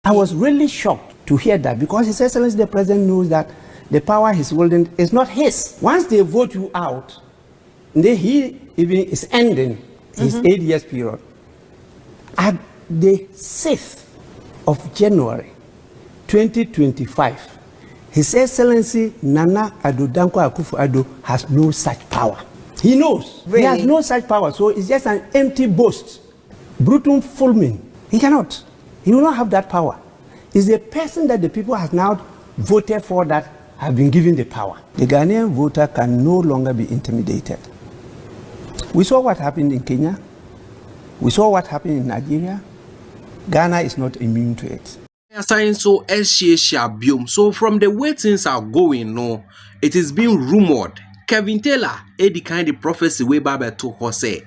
I was really shocked to hear that because His Excellency the President knows that the power he's holding is not his. Once they vote you out, then he even is ending his 8 years period. At the 6th of January 2025, His Excellency Nana Addo Akuffo Addo has no such power. He knows. Really? He has no such power. So it's just an empty boast. Brutum fulmin. He cannot. He will not have that power. It's a person that the people have now voted for that have been given the power. The Ghanaian voter can no longer be intimidated. We saw what happened in Kenya. We saw what happened in Nigeria. Ghana is not immune to it. So from the way things are going, no, it is being rumored. Kevin Taylor, the kind of prophecy way back to Jose.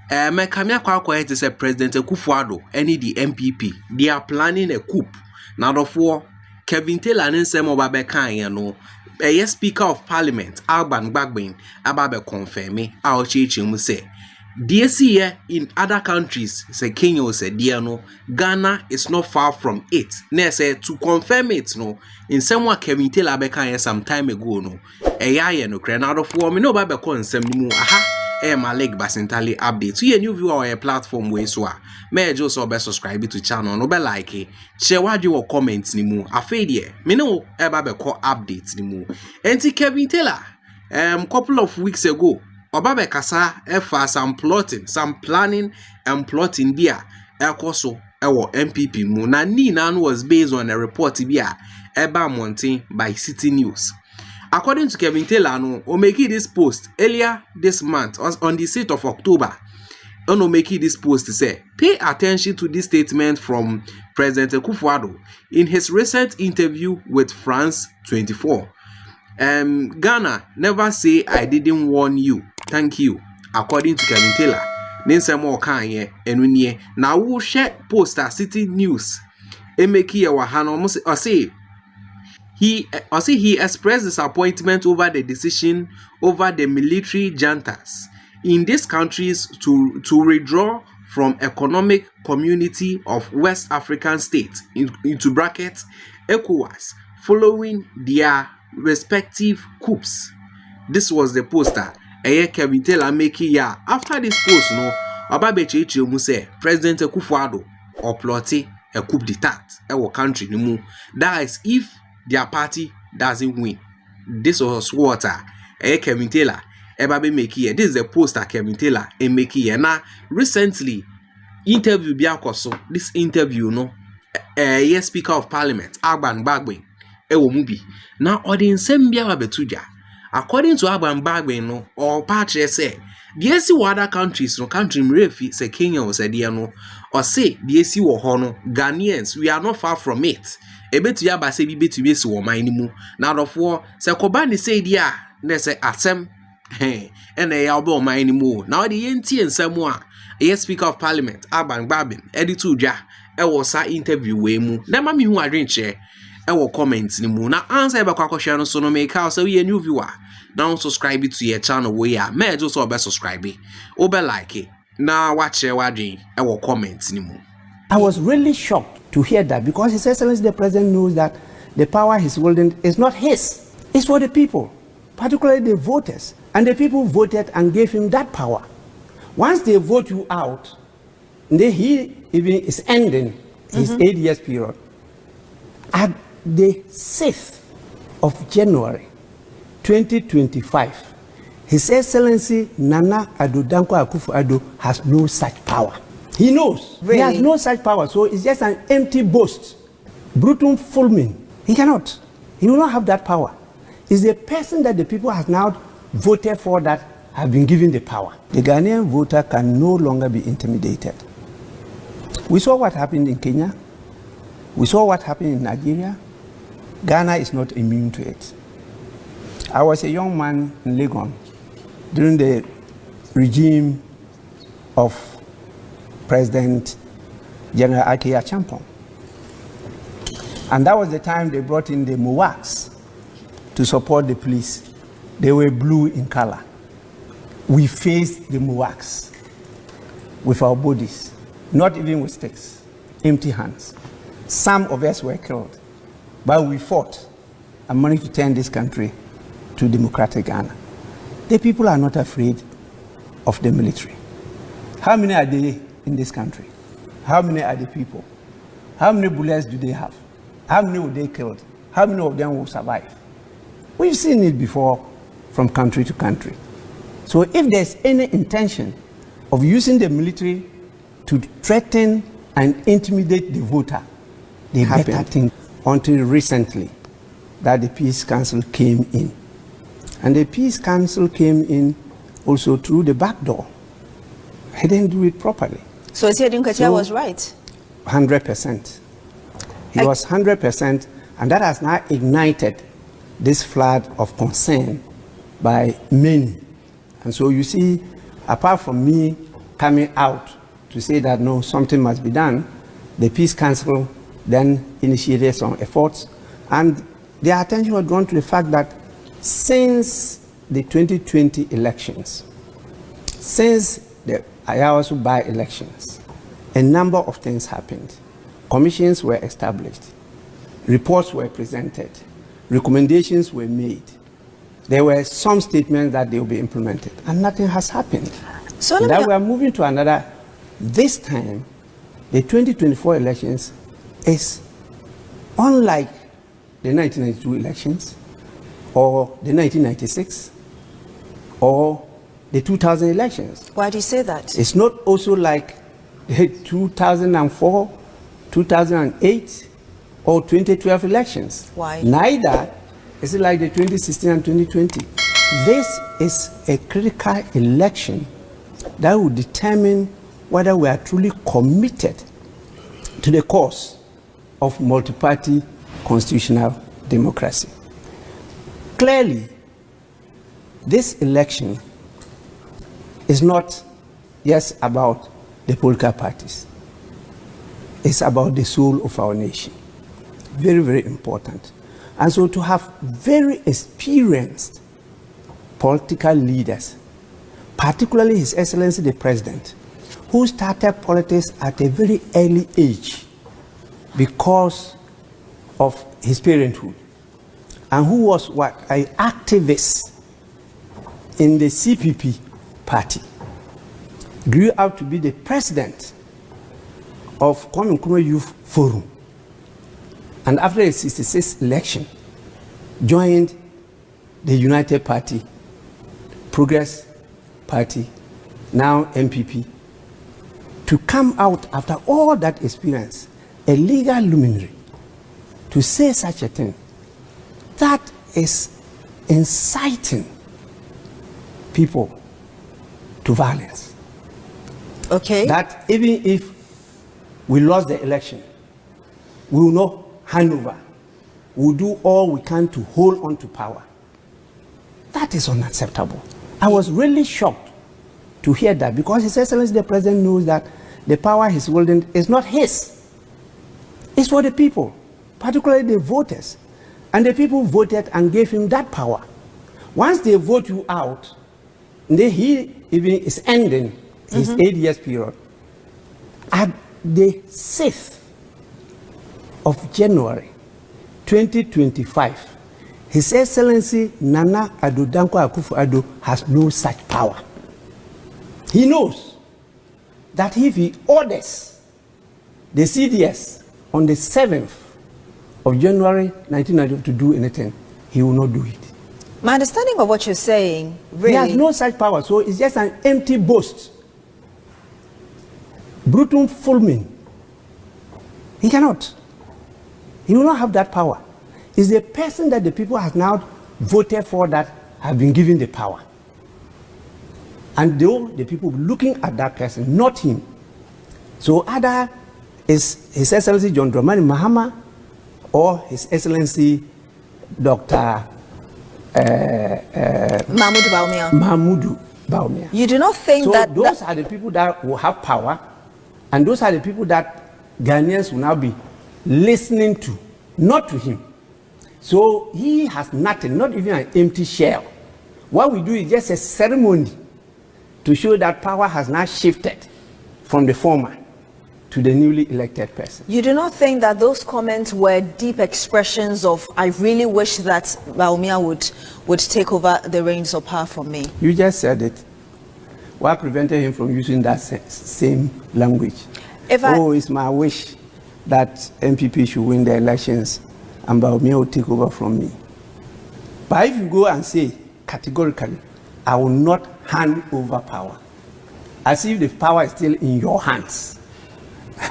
Mekamia kwa it is a President Akuffo Addo, any the MPP. They are planning a coup. Now therefore, Kevin Taylor and Nsemo Babe Kanye no. A Speaker of Parliament, Alban Bagbin, Ababe confirm our church say. DSC in other countries, say Kenya said, dear no, Ghana is not far from it. Ne say to confirm it no, in somewhat Kevin Taylor Bekanya some time ago no, no crenado for me no babe con some mu aha. My leg basintally update. So you new viewer or a platform way so may just be subscribe to channel no be like it. Share what you comments ni mu. Afedie me no eba be call updates ni mu. Enti Kevin Taylor couple of weeks ago Obabe kasa efa some planning and plotting bia ekoso ewo MPP mu na ni nan was based on a report bia eba mountain by City News. According to Kevin Taylor, no, making this post earlier this month, on the 6th of October, making this post to say, pay attention to this statement from President Akuffo Addo in his recent interview with France 24. Ghana, never say I didn't warn you. Thank you. According to Kevin Taylor, Ninsemo Kanye Enunye. Now we'll share poster City News. Emeki Wahano say. He expressed disappointment over the decision over the military juntas in these countries to withdraw from economic community of West African states into brackets ECOWAS following their respective coups. This was the poster Kevin Taylor making after this post no Obabeche mu say President Akuffo Addo or plotting a coup d'etat our country no mu. That is if their party doesn't win. This was what Kevin Taylor Ebabe make here. This is the poster Kevin Taylor make here. Now recently interview biakoso. This interview no yes Speaker of Parliament Alban Bagbin mubi. Now audience bia betuja. According to Alban Bagbin no or patch say the see other countries no country mrefi say Kenya was a no or say the see wo no Ghanaians we are not far from it. Ebetu ya ba se bi betu be si wo man ni mu na adofo se koba ni say dia na se asem ena ya oba o man ni mu na odi yenti ensam a yes Speaker of Parliament Alban Bagbin editu dwa e wo sa interview we mu na ma mi hu adwenche e wo comments ni mu na answer be kwa kwahwe no so no make out so we new viewer now subscribe to your channel we ya me just oba subscribe oba like it na watch e wadwen e wo comments ni mu. I was really shocked to hear that because His Excellency the President knows that the power he's holding is not his. It's for the people, particularly the voters. And the people voted and gave him that power. Once they vote you out, then he even is ending his 8 years period. At the 6th of January 2025, His Excellency Nana Addo Akuffo Addo has no such power. He knows. Really? He has no such power. So it's just an empty boast. Brutum fulmin. He cannot. He will not have that power. It's a person that the people have now voted for that have been given the power. The Ghanaian voter can no longer be intimidated. We saw what happened in Kenya. We saw what happened in Nigeria. Ghana is not immune to it. I was a young man in Legon during the regime of President General Akia Champon. And that was the time they brought in the Mowaks to support the police. They were blue in color. We faced the Mowaks with our bodies, not even with sticks, empty hands. Some of us were killed, but we fought and managed to turn this country to democratic Ghana. The people are not afraid of the military. How many are they in this country? How many are the people? How many bullets do they have? How many were they killed? How many of them will survive? We've seen it before from country to country. So if there's any intention of using the military to threaten and intimidate the voter, they better think until recently that the Peace Council came in. And the Peace Council came in also through the back door. He didn't do it properly. So Etienne Nkatia was right? 100%. He was 100%, and that has now ignited this flood of concern by many. And so you see, apart from me coming out to say that no, something must be done, the Peace Council then initiated some efforts, and their attention was drawn to the fact that since the 2020 elections, since the Ayawasu by-elections, a number of things happened. Commissions were established, reports were presented, recommendations were made. There were some statements that they will be implemented, and nothing has happened. So now we are moving to another. This time, the 2024 elections is unlike the 1992 elections, or the 1996, or the 2000 elections. Why do you say that? It's not also like 2004, 2008, or 2012 elections. Why? Neither is it like the 2016 and 2020. This is a critical election that will determine whether we are truly committed to the cause of multi-party constitutional democracy. Clearly, this election is not just about the political parties. It's about the soul of our nation. Very, very important. And so to have very experienced political leaders, particularly His Excellency the President, who started politics at a very early age because of his parenthood, and who was an activist in the CPP party, grew up to be the president of Kwame Nkrumah Youth Forum, and after the 1966 election, joined the United Party, Progress Party, now MPP, to come out after all that experience, a legal luminary, to say such a thing, that is inciting people to violence. Okay. That even if we lost the election, we will not hand over. We will do all we can to hold on to power. That is unacceptable. I was really shocked to hear that, because His Excellency the President knows that the power he's holding is not his. It's for the people, particularly the voters. And the people voted and gave him that power. Once they vote you out, he even is ending his 8 years period. At the 6th of January 2025, His Excellency Nana Addo Akuffo Addo has no such power. He knows that if he orders the CDS on the 7th of January 1992 to do anything, he will not do it. My understanding of what you're saying, really... He has no such power, so it's just an empty boast. Brutum fulmin. He cannot. He will not have that power. It's the person that the people have now voted for that have been given the power. And though the people looking at that person, not him. So either is His Excellency John Dramani Mahama or His Excellency Dr. Mahmoud Bawumia. You do not think so that... those are the people that will have power, and those are the people that Ghanaians will now be listening to, not to him. So he has nothing, not even an empty shell. What we do is just a ceremony to show that power has now shifted from the former to to the newly elected person. You do not think that those comments were deep expressions of, I really wish that Bawumia would take over the reins of power from me? You just said it. What prevented him from using that same language? It's my wish that MPP should win the elections and Bawumia will take over from me. But if you go and say categorically, I will not hand over power, as if the power is still in your hands.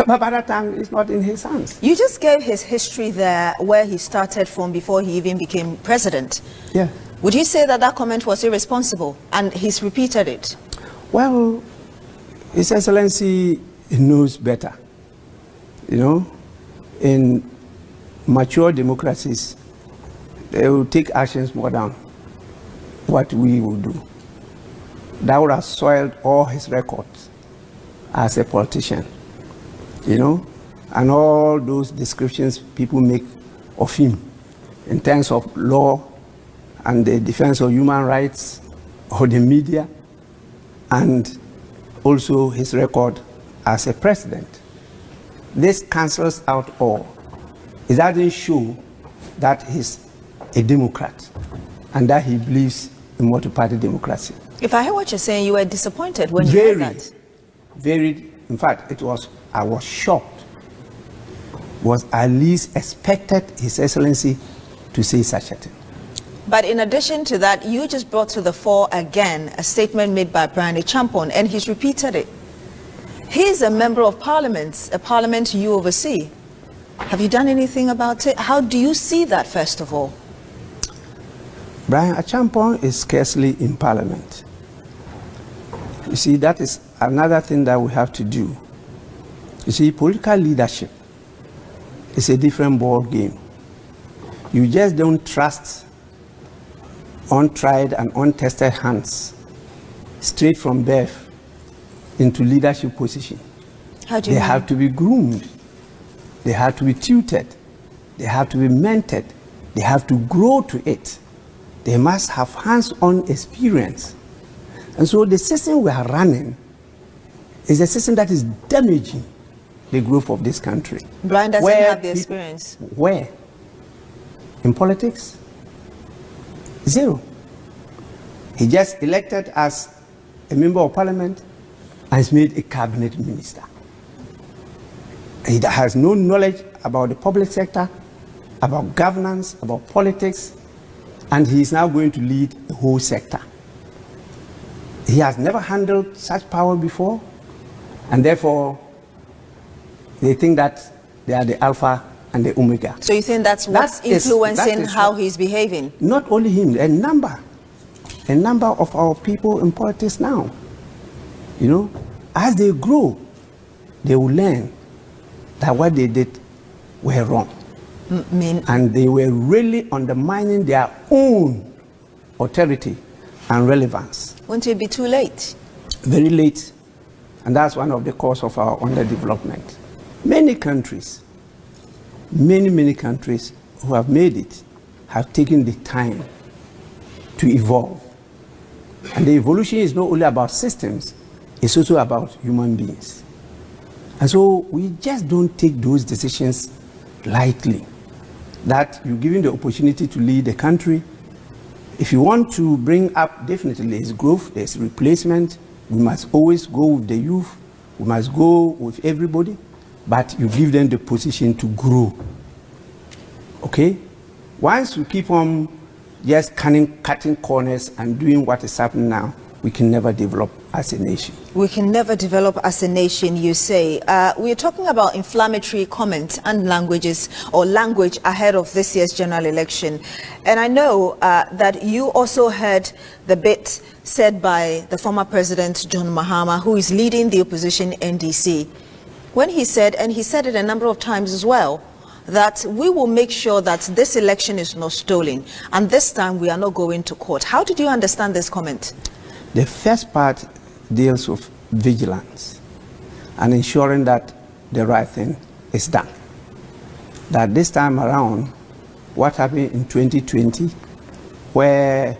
But by that time, it's not in his hands. You just gave his history there, where he started from before he even became president. Yeah. Would you say that that comment was irresponsible, and he's repeated it? Well, His Excellency knows better. You know, in mature democracies, they will take actions more than what we will do. That would have soiled all his records as a politician. You know, and all those descriptions people make of him in terms of law and the defense of human rights or the media, and also his record as a president. This cancels out all. It doesn't show that he's a Democrat and that he believes in multi-party democracy. If I hear what you're saying, you were disappointed when you heard that. Very, in fact, I was shocked. Was at least expected His Excellency to say such a thing. But in addition to that, you just brought to the fore again a statement made by Brian Champon, and he's repeated it. He's a member of parliament, a parliament you oversee. Have you done anything about it? How do you see that, first of all? Brian Champon is scarcely in parliament. You see, that is another thing that we have to do. You see, political leadership is a different ball game. You just don't trust untried and untested hands straight from birth into leadership position. How do you mean? They have to be groomed. They have to be tutored. They have to be mentored. They have to grow to it. They must have hands-on experience. And so the system we are running is a system that is damaging the growth of this country. Brian doesn't have the experience. Where? In politics? Zero. He just elected as a member of parliament and is made a cabinet minister. He has no knowledge about the public sector, about governance, about politics, and he is now going to lead the whole sector. He has never handled such power before, and therefore they think that they are the alpha and the omega. So you think that's what's influencing how he's behaving? Not only him, a number of our people in politics now. You know, as they grow, they will learn that what they did were wrong. And they were really undermining their own authority and relevance. Won't it be too late? Very late. And that's one of the causes of our underdevelopment. Many countries who have made it have taken the time to evolve. And the evolution is not only about systems, it's also about human beings. And so we just don't take those decisions lightly. That you're given the opportunity to lead the country. If you want to bring up, definitely there's growth, there's replacement. We must always go with the youth. We must go with everybody. But you give them the position to grow. Okay? Once we keep on just cutting corners and doing what is happening now, we can never develop as a nation. We can never develop as a nation, you say. We're talking about inflammatory comments and languages, or language ahead of this year's general election. And I know that you also heard the bit said by the former president, John Mahama, who is leading the opposition NDC, when he said, and he said it a number of times as well, that we will make sure that this election is not stolen, and this time we are not going to court. How did you understand this comment? The first part deals with vigilance and ensuring that the right thing is done. That this time around, what happened in 2020, where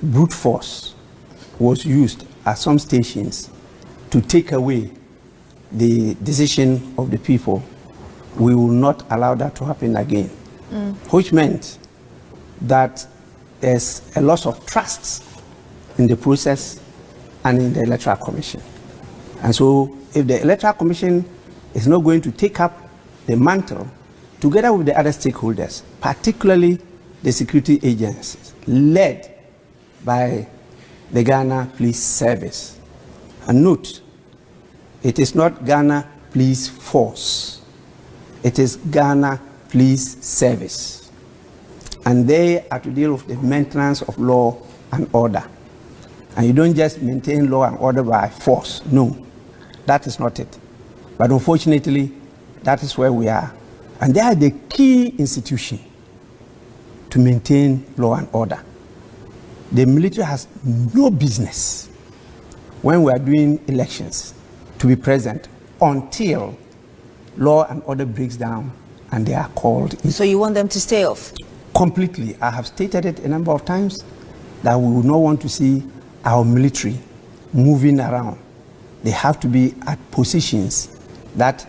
brute force was used at some stations to take away the decision of the people, we will not allow that to happen again. Which meant that there's a loss of trust in the process and in the Electoral Commission. And so if the Electoral Commission is not going to take up the mantle together with the other stakeholders, particularly the security agencies led by the Ghana Police Service. And note, it is not Ghana Police Force, it is Ghana Police Service. And they are to deal with the maintenance of law and order. And you don't just maintain law and order by force. No, that is not it. But unfortunately, that is where we are. And they are the key institution to maintain law and order. The military has no business, when we are doing elections, to be present until law and order breaks down and they are called in. So you want them to stay off? Completely. I have stated it a number of times that we would not want to see our military moving around. They have to be at positions that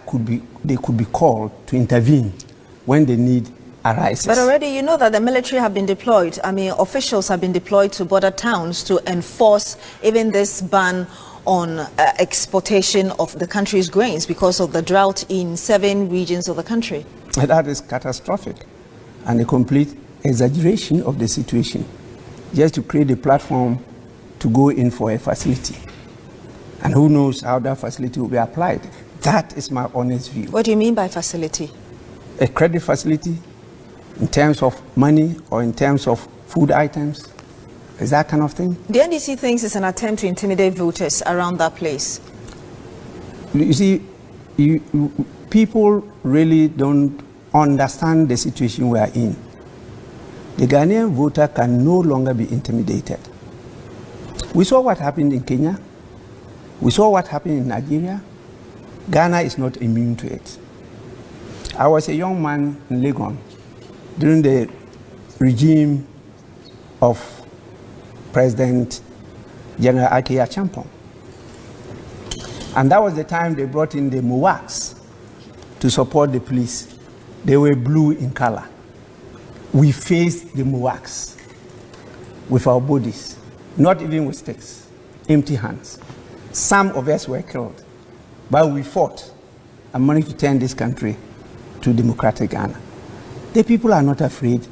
they could be called to intervene when the need arises. But already you know that the military have been deployed. I mean, officials have been deployed to border towns to enforce even this ban on exportation of the country's grains because of the drought in 7 regions of the country. That is catastrophic and a complete exaggeration of the situation, just to create a platform to go in for a facility. And who knows how that facility will be applied. That is my honest view. What do you mean by facility? A credit facility in terms of money or in terms of food items. Is that kind of thing? The NDC thinks it's an attempt to intimidate voters around that place. You see, people really don't understand the situation we are in. The Ghanaian voter can no longer be intimidated. We saw what happened in Kenya. We saw what happened in Nigeria. Ghana is not immune to it. I was a young man in Legon during the regime of President General Ake Achampong. And that was the time they brought in the MOWACs to support the police. They were blue in color. We faced the MOWACs with our bodies, not even with sticks, empty hands. Some of us were killed, but we fought and managed to turn this country to democratic Ghana. The people are not afraid